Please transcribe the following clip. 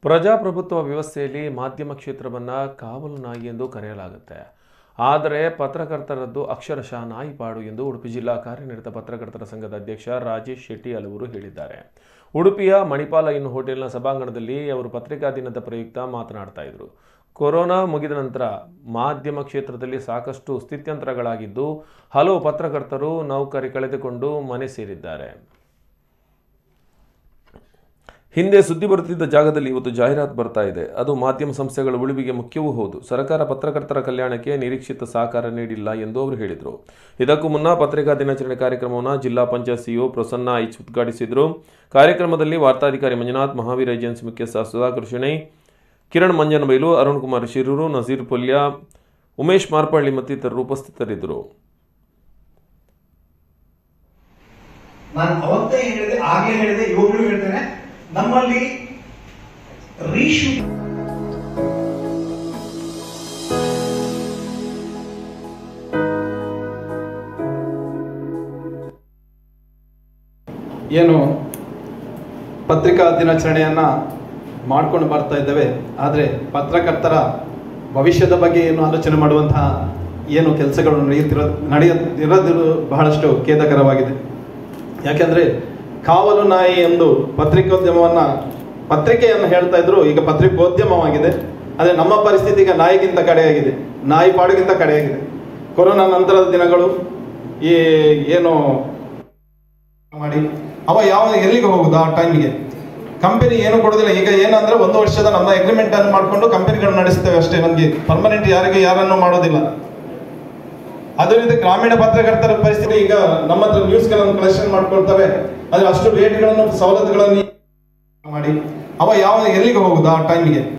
ಪ್ರಜಾಪ್ರಭುತ್ವ ವ್ಯವಸ್ಥೆಯಲ್ಲಿ ಮಾಧ್ಯಮ ಕ್ಷೇತ್ರವನ್ನು ಕಾವಲು ನಾಯಿ ಎಂದು ಕರೆಯಲಾಗುತ್ತೆ. ಆದರೆ ಪತ್ರಕರ್ತರದ್ದು ಅಕ್ಷರಶಃ ನಾಯಿಪಾಡು ಎಂದು ಉಡುಪಿ ಜಿಲ್ಲಾ ಕಾರ್ಯನಿರತ ಪತ್ರಕರ್ತರ ಸಂಘದ ಅಧ್ಯಕ್ಷ ರಾಜೇಶ್ ಶೆಟ್ಟಿ ಹಲವರು ಹೇಳಿದ್ದಾರೆ. ಉಡುಪಿಯ ಮಣಿಪಾಲ ಇನ್ ಹೋಟೆಲ್ನ ಸಭಾಂಗಣದಲ್ಲಿ ಅವರು ಪತ್ರಿಕಾ ದಿನದ ಪ್ರಯುಕ್ತ ಮಾತನಾಡ್ತಾ ಇದ್ರು. ಕೊರೋನಾ ಮುಗಿದ ನಂತರ ಮಾಧ್ಯಮ ಕ್ಷೇತ್ರದಲ್ಲಿ ಸಾಕಷ್ಟು ಸ್ಥಿತ್ಯಂತರಗಳಾಗಿದ್ದು ಹಲವು ಪತ್ರಕರ್ತರು ನೌಕರಿ ಕಳೆದುಕೊಂಡು ಮನೆ ಸೇರಿದ್ದಾರೆ. ಹಿಂದೆ ಸುದ್ದಿ ಬರುತ್ತಿದ್ದ ಜಾಗದಲ್ಲಿ ಇವತ್ತು ಜಾಹೀರಾತು ಬರ್ತಾ ಇದೆ. ಅದು ಮಾಧ್ಯಮ ಸಂಸ್ಥೆಗಳ ಉಳಿವಿಗೆ ಮುಖ್ಯವೂ ಹೌದು. ಸರ್ಕಾರ ಪತ್ರಕರ್ತರ ಕಲ್ಯಾಣಕ್ಕೆ ನಿರೀಕ್ಷಿತ ಸಹಕಾರ ನೀಡಿಲ್ಲ ಎಂದು ಅವರು ಹೇಳಿದರು. ಇದಕ್ಕೂ ಮುನ್ನ ಪತ್ರಿಕಾ ದಿನಾಚರಣೆ ಕಾರ್ಯಕ್ರಮವನ್ನು ಜಿಲ್ಲಾ ಪಂಚಾಯತ್ ಸಿಇಒ ಪ್ರಸನ್ನ ಐಚ್ ಉದ್ಘಾಟಿಸಿದರು. ಕಾರ್ಯಕ್ರಮದಲ್ಲಿ ವಾರ್ತಾಧಿಕಾರಿ ಮಂಜುನಾಥ್, ಮಹಾವೀರ ಏಜೆನ್ಸಿ ಮುಖ್ಯಸ್ಥ ಸುಧಾಕರ್ ಶೆಣೈ, ಕಿರಣ್ ಮಂಜನಬೈಲು, ಅರುಣ್ ಕುಮಾರ್ ಶಿರೂರು, ನಜೀರ್ ಪೊಲ್ಯ, ಉಮೇಶ್ ಮಾರ್ಪಳ್ಳಿ ಮತ್ತಿತರರು ಉಪಸ್ಥಿತರಿದ್ದರು. ನಮ್ಮಲ್ಲಿ ಏನು ಪತ್ರಿಕಾ ದಿನಾಚರಣೆಯನ್ನ ಮಾಡ್ಕೊಂಡು ಬರ್ತಾ ಇದ್ದೇವೆ. ಆದರೆ ಪತ್ರಕರ್ತರ ಭವಿಷ್ಯದ ಬಗ್ಗೆ ಏನು ಆಲೋಚನೆ ಮಾಡುವಂತಹ ಏನು ಕೆಲಸಗಳು ನಡೆಯುತ್ತಿರೋದು ಬಹಳಷ್ಟು ಖೇದಕರವಾಗಿದೆ. ಯಾಕೆಂದ್ರೆ ಕಾವಲು ನಾಯಿ ಎಂದು ಪತ್ರಿಕೆಯನ್ನು ಹೇಳ್ತಾ ಇದ್ರು, ಈಗ ಪತ್ರಿಕೋದ್ಯಮವಾಗಿದೆ. ಆದರೆ ನಮ್ಮ ಪರಿಸ್ಥಿತಿ ಈಗ ನಾಯಿಗಿಂತ ಕಡೆಯಾಗಿದೆ, ನಾಯಿ ಪಾಡುಗಿಂತ ಕಡೆಯಾಗಿದೆ. ಕೊರೋನಾ ನಂತರದ ದಿನಗಳು ಈ ಏನು ಮಾಡಿ ಎಲ್ಲಿಗೆ ಹೋಗುದು, ಆ ಟೈಮಿಗೆ ಕಂಪನಿ ಏನು ಕೊಡೋದಿಲ್ಲ. ಈಗ ಏನಂದ್ರೆ 1 ವರ್ಷದ ನಮ್ಮ ಅಗ್ರಿಮೆಂಟ್ ಅನ್ನು ಮಾಡಿಕೊಂಡು ಕಂಪನಿಗಳನ್ನು ನಡೆಸ್ತೇವೆ ಅಷ್ಟೇ. ನಮಗೆ ಪರ್ಮನೆಂಟ್ ಯಾರನ್ನು ಮಾಡೋದಿಲ್ಲ. ಅದರಿಂದ ಗ್ರಾಮೀಣ ಪತ್ರಕರ್ತರ ಪರಿಸ್ಥಿತಿ ಈಗ ನಮ್ಮ ಹತ್ರ ನ್ಯೂಸ್ಗಳನ್ನು ಕಲೆಕ್ಷನ್ ಮಾಡ್ಕೊಳ್ತವೆ. ಆದ್ರೆ ಅಷ್ಟು ರೇಟ್ಗಳನ್ನು ಸವಲತ್ತುಗಳನ್ನು ಮಾಡಿ ಎಲ್ಲಿಗೆ ಹೋಗುದು, ಆ ಟೈಮಿಗೆ